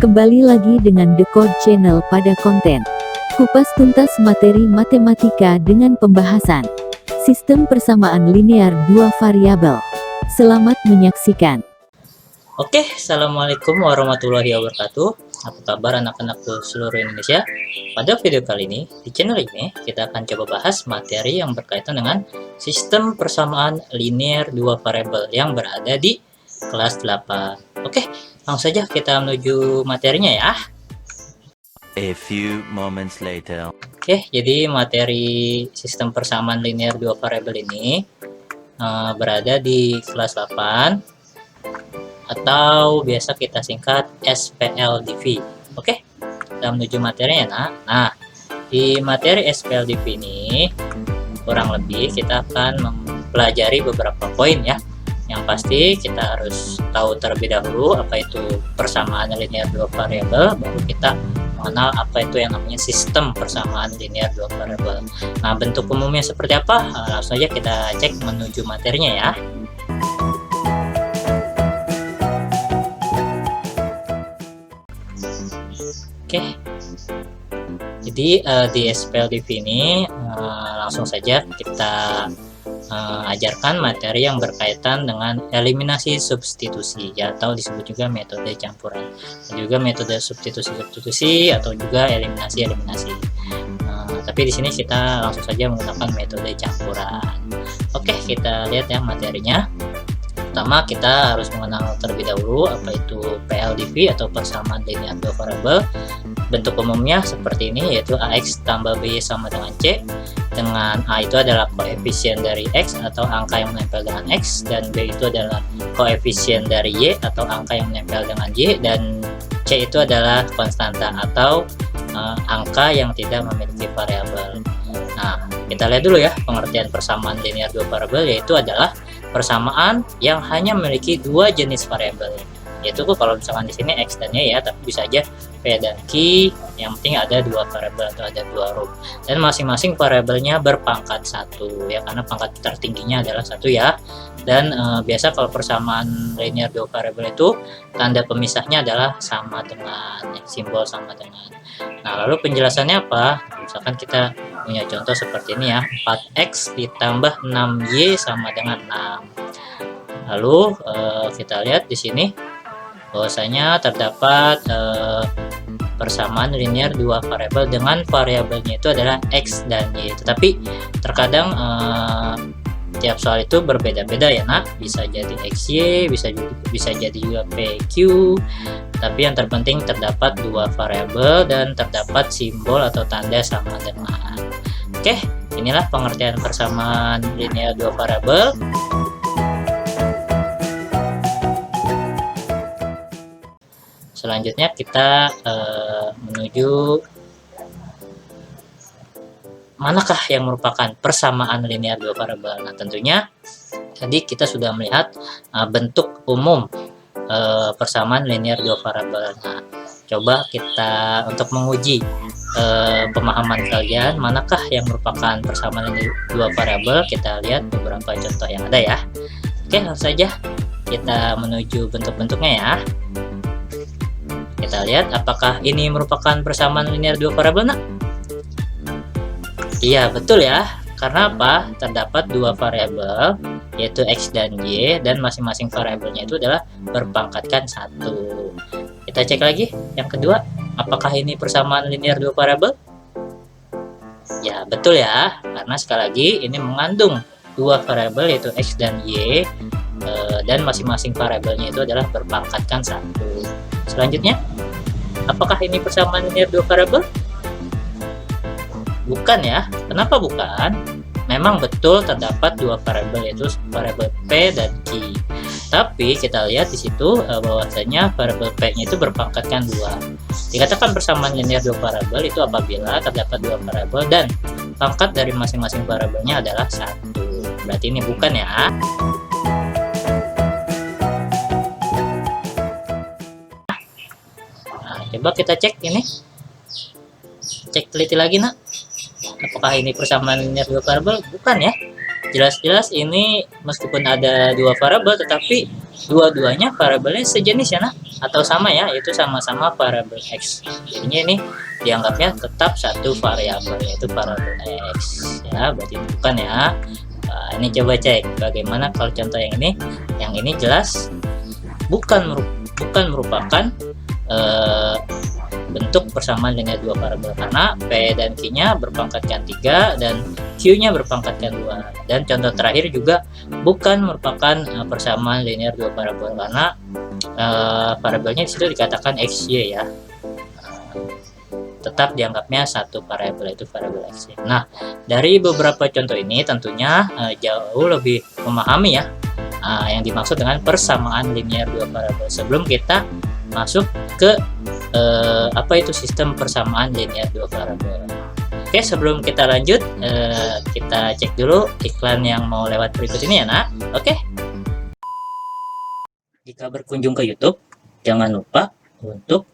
Kembali lagi dengan The Code Channel pada konten kupas tuntas materi matematika dengan pembahasan sistem persamaan linear dua variabel. Selamat menyaksikan. Oke, assalamualaikum warahmatullahi wabarakatuh. Apa kabar anak-anak seluruh Indonesia? Pada video kali ini, di channel ini kita akan coba bahas materi yang berkaitan dengan sistem persamaan linear dua variabel yang berada di kelas 8. Oke, langsung saja kita menuju materinya ya. A few moments later. Oke, jadi materi sistem persamaan linear dua variabel ini berada di kelas 8 atau biasa kita singkat SPLDV. Oke, kita menuju materinya nak. Nah, di materi SPLDV ini kurang lebih kita akan mempelajari beberapa poin ya. Yang pasti kita harus tahu terlebih dahulu apa itu persamaan linear dua variabel, baru kita mengenal apa itu yang namanya sistem persamaan linear dua variabel. Nah, bentuk umumnya seperti apa? Langsung saja kita cek menuju materinya ya. Oke, jadi di SPLDV ini langsung saja kita ajarkan materi yang berkaitan dengan eliminasi substitusi ya, atau disebut juga metode campuran, dan juga metode substitusi atau juga eliminasi. Tapi di sini kita langsung saja menggunakan metode campuran. Oke, kita lihat ya materinya. Pertama, kita harus mengenal terlebih dahulu apa itu PLDV atau persamaan linear dua variabel. Bentuk umumnya seperti ini, yaitu AX tambah B sama dengan C, dengan A itu adalah koefisien dari X atau angka yang menempel dengan X, dan B itu adalah koefisien dari Y atau angka yang menempel dengan Y, dan C itu adalah konstanta atau angka yang tidak memiliki variabel. Nah, kita lihat dulu ya pengertian persamaan linear dua variabel, yaitu adalah persamaan yang hanya memiliki dua jenis variabel, yaitu kalau misalkan di sini X dan Y ya, tapi bisa aja P dan Q, yang penting ada dua variabel atau ada dua root, dan masing-masing variabelnya berpangkat satu ya, karena pangkat tertingginya adalah satu ya. Dan biasa kalau persamaan linear dua variabel itu tanda pemisahnya adalah sama dengan ya, simbol sama dengan. Nah, lalu penjelasannya apa? Misalkan kita punya contoh seperti ini ya, 4x ditambah 6y sama dengan 6. Lalu kita lihat di sini bahwasanya terdapat persamaan linear dua variabel dengan variabelnya itu adalah x dan y. Tetapi terkadang tiap soal itu berbeda-beda ya nak, bisa jadi xy, bisa jadi juga pq. Tapi yang terpenting terdapat dua variabel dan terdapat simbol atau tanda sama dengan. Oke, inilah pengertian persamaan linear dua variabel. Selanjutnya kita menuju manakah yang merupakan persamaan linear dua variabel. Nah, tentunya tadi kita sudah melihat bentuk umum persamaan linear dua variabel. Nah, coba kita untuk menguji pemahaman kalian manakah yang merupakan persamaan linear dua variabel, kita lihat beberapa contoh yang ada ya. Oke, langsung saja kita menuju bentuk-bentuknya ya. Kita lihat apakah ini merupakan persamaan linear dua variabel nak? Iya, betul ya. Karena apa? Terdapat dua variabel, yaitu X dan Y, dan masing-masing variabelnya itu adalah berpangkatkan satu. Kita cek lagi yang kedua, apakah ini persamaan linear dua variabel? Ya, betul ya. Karena sekali lagi ini mengandung dua variabel, yaitu X dan Y, dan masing-masing variabelnya itu adalah berpangkatkan satu. Selanjutnya, apakah ini persamaan linear dua variabel? Bukan ya. Kenapa bukan? Memang betul terdapat dua variabel, yaitu variabel P dan Q. Tapi kita lihat di situ bahwasanya variabel P-nya itu berpangkatkan 2. Dikatakan persamaan linear dua variabel itu apabila terdapat dua variabel dan pangkat dari masing-masing variabelnya adalah 1. Berarti ini bukan ya. Nah, coba kita cek ini. Cek teliti lagi nak. Apakah ini persamaan linear dua variabel? Bukan ya. Jelas-jelas ini meskipun ada dua variabel, tetapi dua-duanya variabelnya sejenis ya nak. atau sama ya, yaitu sama-sama variabel X. Jadinya ini dianggapnya tetap satu variabel, yaitu variabel X ya, berarti bukan ya. Nah, ini coba cek bagaimana kalau contoh yang ini. Yang ini jelas bukan merupakan bentuk persamaan linear dua variabel karena P dan Q-nya berpangkatkan 3 dan Q-nya berpangkatkan 2. Dan contoh terakhir juga bukan merupakan persamaan linear dua variabel karena variabelnya di situ dikatakan XY ya. Tetap dianggapnya satu variabel, itu variabel X. Nah, dari beberapa contoh ini tentunya jauh lebih memahami ya yang dimaksud dengan persamaan linear dua variabel. Sebelum kita masuk ke apa itu sistem persamaan linear dua variabel. Oke, sebelum kita lanjut, kita cek dulu iklan yang mau lewat berikut ini ya nak. Oke. Jika berkunjung ke YouTube, jangan lupa untuk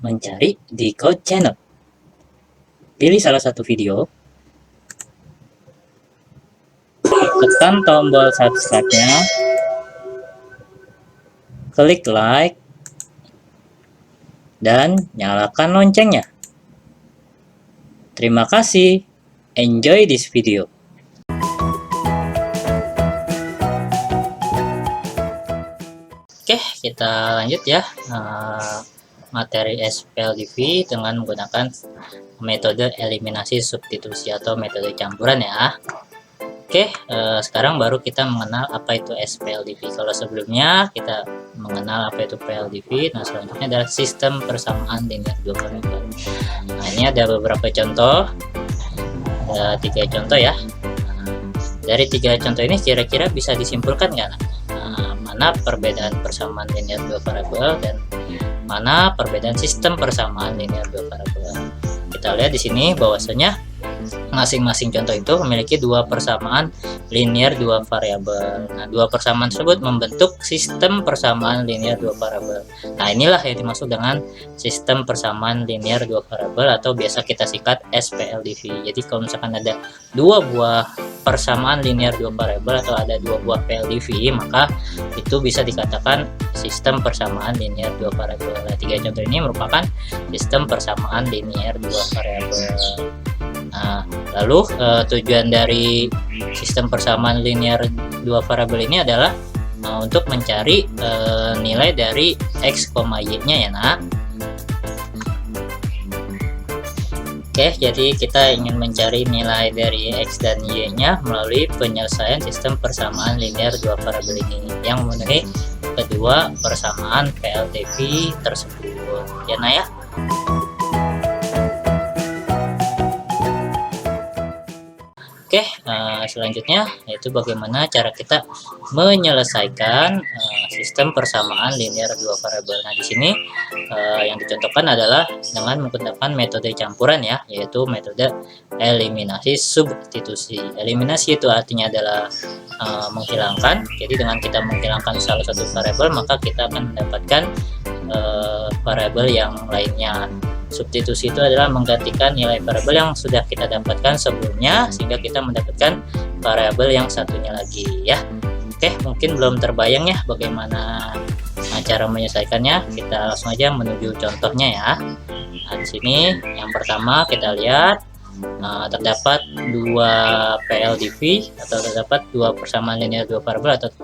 mencari di Code Channel. Pilih salah satu video, tekan tombol subscribe-nya, klik like, dan nyalakan loncengnya. Terima kasih. Enjoy this video. Oke, kita lanjut ya. Materi SPLDV dengan menggunakan metode eliminasi substitusi atau metode campuran ya. Oke, sekarang baru kita mengenal apa itu SPLDV. Kalau sebelumnya kita mengenal apa itu PLDV, nah selanjutnya adalah sistem persamaan linear dua variabel. Nah, ini ada beberapa contoh, ada 3 contoh ya. Dari 3 contoh ini kira-kira bisa disimpulkan nggak? Mana perbedaan persamaan linear dua variabel dan mana perbedaan sistem persamaan linear dua variabel. Kita lihat di sini bahwasanya masing-masing contoh itu memiliki 2 persamaan linear 2 variabel. Nah, 2 persamaan tersebut membentuk sistem persamaan linear 2 variabel. Nah, inilah yang dimaksud dengan sistem persamaan linear 2 variabel atau biasa kita singkat SPLDV. Jadi kalau misalkan ada 2 buah persamaan linear 2 variabel atau ada 2 buah PLDV, maka itu bisa dikatakan sistem persamaan linear 2 variabel. Nah, 3 contoh ini merupakan sistem persamaan linear 2 variabel. Nah, lalu tujuan dari sistem persamaan linear 2 variabel ini adalah untuk mencari nilai dari X, Y-nya ya nak. Oke, jadi kita ingin mencari nilai dari X dan Y-nya melalui penyelesaian sistem persamaan linear 2 variabel ini yang memenuhi kedua persamaan PLDV tersebut ya nak ya. Oke, selanjutnya yaitu bagaimana cara kita menyelesaikan sistem persamaan linear 2 variabel. Nah, di sini yang dicontohkan adalah dengan menggunakan metode campuran ya, yaitu metode eliminasi substitusi. Eliminasi itu artinya adalah menghilangkan. Jadi dengan kita menghilangkan salah satu variabel, maka kita akan mendapatkan variabel yang lainnya. Substitusi itu adalah menggantikan nilai variabel yang sudah kita dapatkan sebelumnya sehingga kita mendapatkan variabel yang satunya lagi ya. Oke, mungkin belum terbayang ya bagaimana cara menyelesaikannya. Kita langsung aja menuju contohnya ya. Nah, di sini yang pertama kita lihat terdapat 2 PLDV atau terdapat 2 persamaan linear 2 variabel atau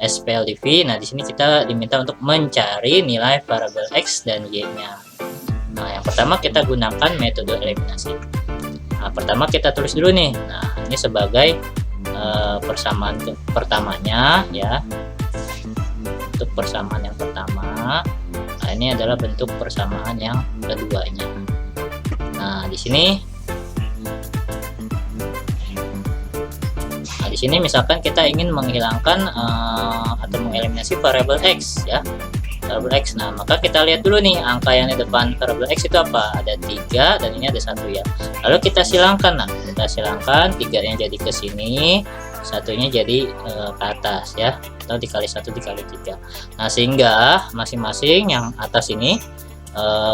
SPLDV. Nah, di sini kita diminta untuk mencari nilai variabel X dan Y-nya. Nah, yang pertama kita gunakan metode eliminasi. Nah, pertama kita tulis dulu nih. Nah, ini sebagai persamaan pertamanya ya. Untuk persamaan yang pertama. Nah, ini adalah bentuk persamaan yang keduanya. Nah, di sini misalkan kita ingin menghilangkan atau mengeliminasi variabel X ya. Variabel X. Nah, maka kita lihat dulu nih angka yang di depan variabel X itu apa? Ada 3 dan ini ada 1 ya. Lalu kita silangkan. Nah, kita silangkan 3-nya jadi ke sini, 1-nya jadi ke atas ya. Atau dikali 1 dikali 3. Nah, sehingga masing-masing yang atas ini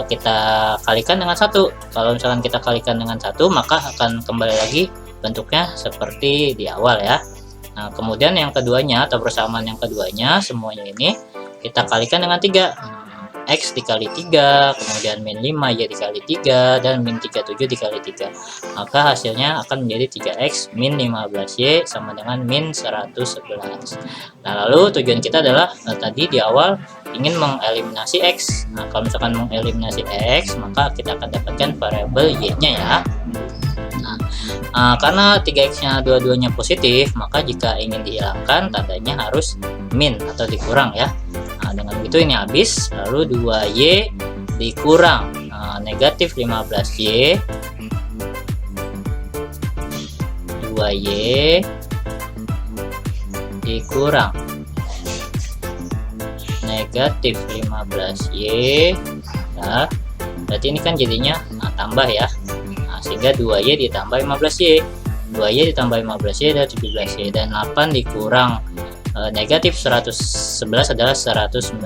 kita kalikan dengan 1. Kalau misalkan kita kalikan dengan 1, maka akan kembali lagi bentuknya seperti di awal ya. Nah, kemudian yang keduanya atau persamaan yang keduanya semuanya ini kita kalikan dengan 3. X dikali 3, kemudian min 5Y dikali 3, dan min 37 dikali 3. Maka hasilnya akan menjadi 3X min 15Y sama dengan min 111. Nah, lalu tujuan kita adalah tadi di awal ingin mengeliminasi X. Nah, kalau misalkan mengeliminasi X, maka kita akan dapatkan variabel Y-nya ya. Karena 3X-nya dua-duanya positif, maka jika ingin dihilangkan tandanya harus min atau dikurang ya. Dengan begitu ini habis, lalu 2Y dikurang negatif 15Y, 2Y dikurang negatif 15Y. Nah, berarti ini kan jadinya tambah ya. Sehingga 2Y ditambah 15Y, 2Y ditambah 15Y adalah 17Y, dan 8 dikurang negatif 111 adalah 119.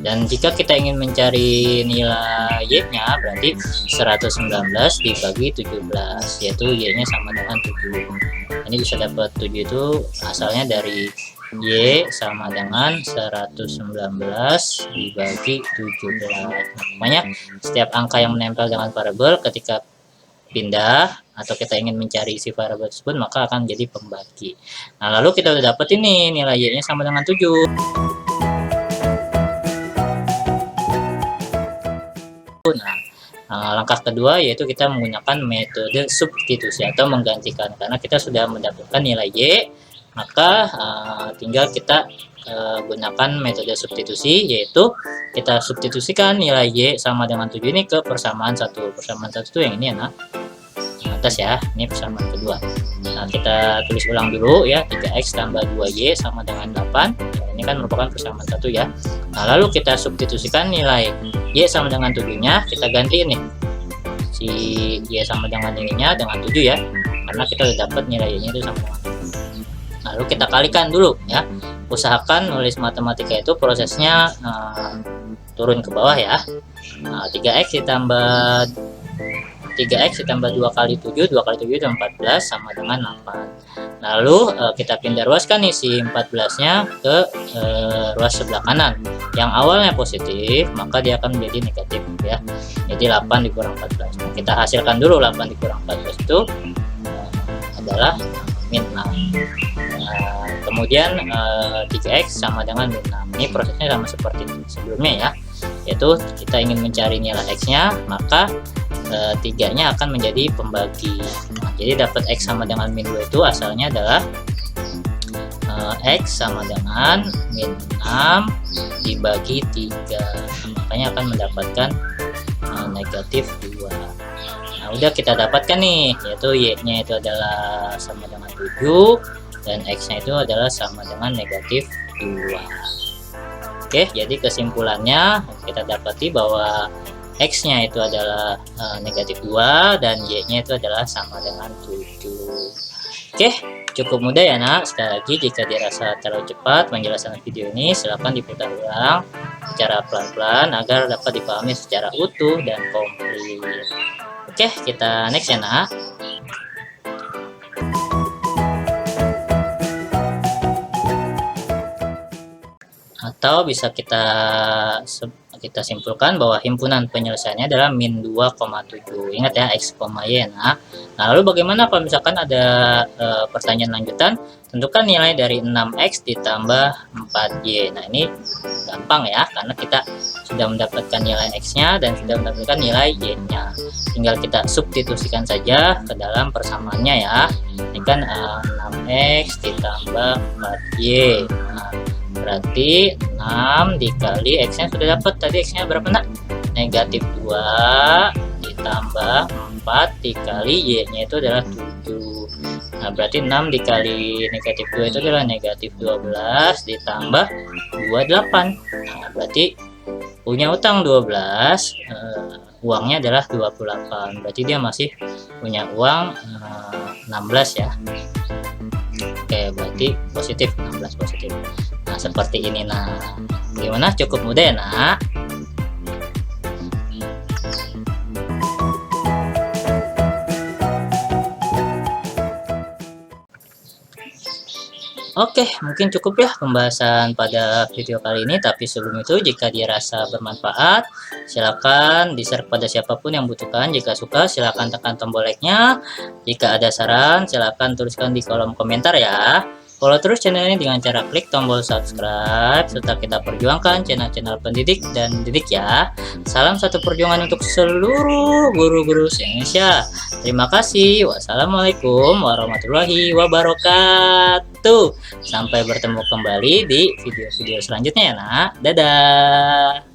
Dan jika kita ingin mencari nilai Y-nya, berarti 119 dibagi 17, yaitu Y-nya sama dengan 7. Ini bisa dapat 7 itu asalnya dari Y sama dengan 119 dibagi 17. Makanya setiap angka yang menempel dengan variabel ketika pindah atau kita ingin mencari isi variabel tersebut, maka akan jadi pembagi. Nah, lalu kita udah dapat ini nilai Y-nya sama dengan 7. Nah, langkah kedua yaitu kita menggunakan metode substitusi atau menggantikan. Karena kita sudah mendapatkan nilai Y, maka tinggal kita gunakan metode substitusi, yaitu kita substitusikan nilai Y sama dengan 7 ini ke persamaan 1. Persamaan 1 itu yang ini ya, nah atas ya, ini persamaan kedua. Nah, kita tulis ulang dulu ya, 3X tambah 2Y sama dengan 8. Ini kan merupakan persamaan 1 ya. Nah, lalu kita substitusikan nilai Y sama dengan 7 nya, kita ganti ini si Y sama dengan ininya dengan 7 ya, karena kita udah dapat nilai Y nya itu sama dengan 7. Lalu kita kalikan dulu ya. Usahakan nulis matematika itu prosesnya turun ke bawah ya. 3X ditambah 2 kali 7, 2 kali 7 itu 14 sama dengan 8. Lalu kita pindah ruaskan nih si 14 nya ke ruas sebelah kanan. Yang awalnya positif, maka dia akan menjadi negatif ya. Jadi 8 dikurang 14. Nah, kita hasilkan dulu 8 dikurang 14 itu adalah min 6. Kemudian 3X sama dengan min 6. Ini prosesnya sama seperti sebelumnya ya, yaitu kita ingin mencari nilai X-nya, maka 3-nya akan menjadi pembagi. Nah, jadi dapat X sama dengan min 2 itu asalnya adalah X sama dengan min 6 dibagi 3. Makanya akan mendapatkan negatif 2. Nah, udah kita dapatkan nih, yaitu Y-nya itu adalah sama dengan 7 dan X-nya itu adalah sama dengan negatif 2. Oke, jadi kesimpulannya kita dapati bahwa X-nya itu adalah negatif 2 dan Y-nya itu adalah sama dengan 7. Oke, cukup mudah ya nak. Sekali lagi, jika dirasa terlalu cepat penjelasan video ini, silahkan diputar ulang secara pelan-pelan agar dapat dipahami secara utuh dan komplit. Oke, kita next ya nak. Atau bisa kita simpulkan bahwa himpunan penyelesaiannya adalah min 2,7. Ingat ya, X, Y. Nah, lalu bagaimana kalau misalkan ada pertanyaan lanjutan? Tentukan nilai dari 6X ditambah 4Y. Nah, ini gampang ya, karena kita sudah mendapatkan nilai X-nya dan sudah mendapatkan nilai Y-nya. Tinggal kita substitusikan saja ke dalam persamaannya ya. Ini kan 6X ditambah 4Y. Nah, berarti 6 dikali X-nya sudah dapat. Tadi X-nya berapa nak? Negatif 2 ditambah 4 dikali Y-nya itu adalah 7. Nah, berarti 6 dikali negatif 2 itu adalah negatif 12 ditambah 28. Nah, berarti punya utang 12, uangnya adalah 28. Berarti dia masih punya uang 16 ya. Oke, berarti positif, 16 positif. Nah, seperti ini. Nah, gimana? Cukup mudah ya nak? Oke, mungkin cukup ya pembahasan pada video kali ini. Tapi sebelum itu, jika dirasa bermanfaat, silakan di-share kepada siapapun yang butuhkan. Jika suka, silakan tekan tombol like-nya. Jika ada saran, silakan tuliskan di kolom komentar ya. Follow terus channel ini dengan cara klik tombol subscribe, serta kita perjuangkan channel-channel pendidik dan didik ya. Salam satu perjuangan untuk seluruh guru-guru se-Indonesia. Terima kasih. Wassalamualaikum warahmatullahi wabarakatuh. Sampai bertemu kembali di video-video selanjutnya ya nak. Dadah.